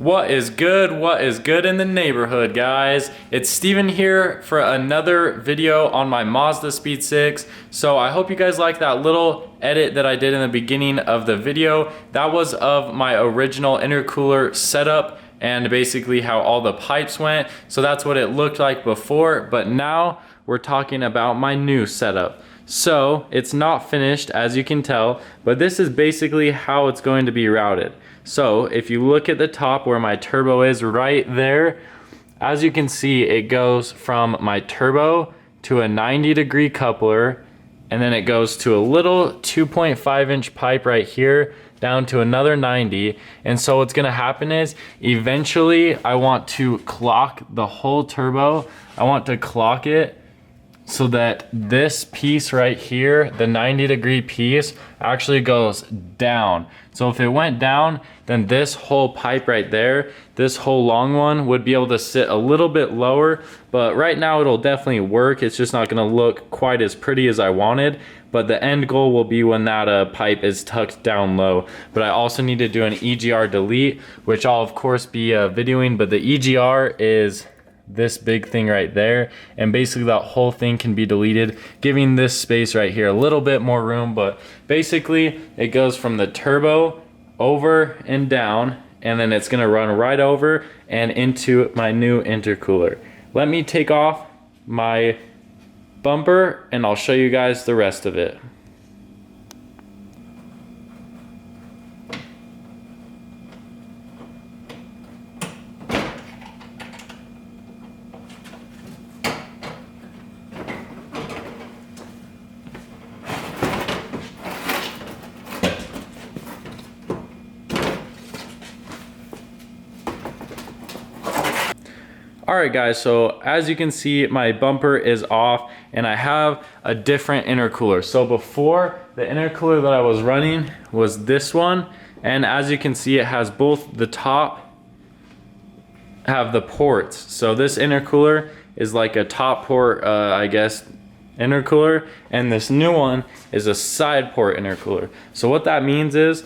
What is good? What is good in the neighborhood, guys? It's Steven here for another video on my Mazdaspeed 6. So I hope you guys like that little edit that I did in the beginning of the video. That was of my original intercooler setup and basically how all the pipes went. So that's what it looked like before, but now we're talking about my new setup. So it's not finished, as you can tell, but this is basically how it's going to be routed. So if you look at the top where my turbo is right there, as you can see, it goes from my turbo to a 90-degree coupler, and then it goes to a little 2.5-inch pipe right here down to another 90. And so what's gonna happen is eventually I want to clock the whole turbo. I want to clock it so that this piece right here, the 90-degree piece, actually goes down. So if it went down, then this whole pipe right there, this whole long one, would be able to sit a little bit lower, but right now it'll definitely work. It's just not gonna look quite as pretty as I wanted, but the end goal will be when that pipe is tucked down low. But I also need to do an EGR delete, which I'll of course be videoing, but the EGR is this big thing right there, and basically that whole thing can be deleted, giving this space right here a little bit more room. But basically it goes from the turbo over and down, and then it's gonna run right over and into my new intercooler. Let me take off my bumper and I'll show you guys the rest of it. Alright guys, so as you can see, my bumper is off and I have a different intercooler. So before, the intercooler that I was running was this one, and as you can see, it has both the top have the ports. So this intercooler is like a top port, I guess, intercooler, and this new one is a side port intercooler. So what that means is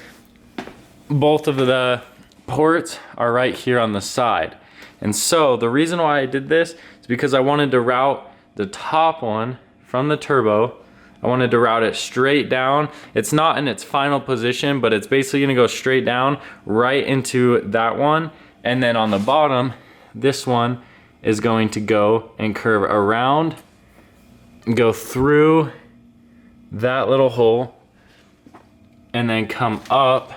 both of the ports are right here on the side. And so the reason why I did this is because I wanted to route the top one from the turbo. I wanted to route it straight down. It's not in its final position, but it's basically gonna go straight down right into that one. And then on the bottom, this one is going to go and curve around and go through that little hole and then come up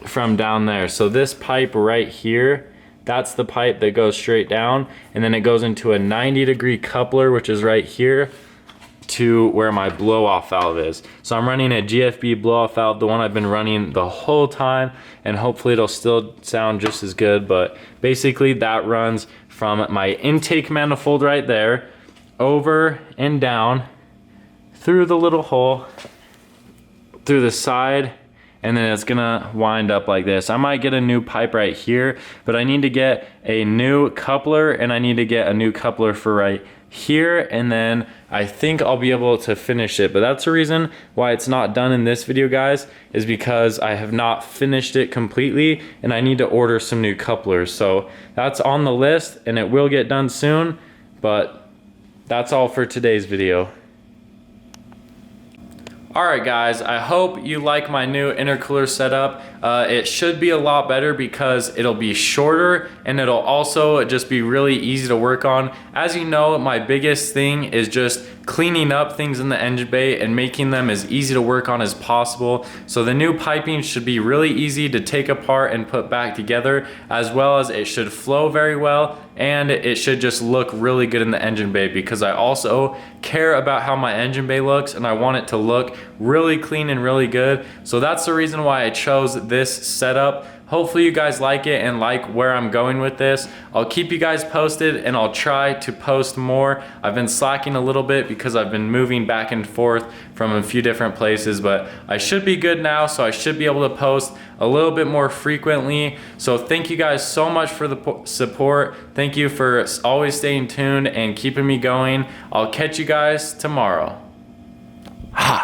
from down there. So this pipe right here, that's the pipe that goes straight down, and then it goes into a 90-degree coupler, which is right here, to where my blow-off valve is. So I'm running a GFB blow-off valve, the one I've been running the whole time, and hopefully it'll still sound just as good. But basically that runs from my intake manifold right there over and down through the little hole, through the side, and then it's gonna wind up like this. I might get a new pipe right here, but I need to get a new coupler, and I need to get a new coupler for right here, and then I think I'll be able to finish it. But that's the reason why it's not done in this video, guys, is because I have not finished it completely and I need to order some new couplers. So that's on the list and it will get done soon, but that's all for today's video. Alright guys, I hope you like my new intercooler setup. It should be a lot better because it'll be shorter and it'll also just be really easy to work on. As you know, my biggest thing is just cleaning up things in the engine bay and making them as easy to work on as possible. So the new piping should be really easy to take apart and put back together, as well as it should flow very well, and it should just look really good in the engine bay, because I also care about how my engine bay looks and I want it to look really clean and really good. So that's the reason why I chose this setup. Hopefully you guys like it and like where I'm going with this. I'll keep you guys posted and I'll try to post more. I've been slacking a little bit because I've been moving back and forth from a few different places, but I should be good now, so I should be able to post a little bit more frequently. So thank you guys so much for the support. Thank you for always staying tuned and keeping me going. I'll catch you guys tomorrow.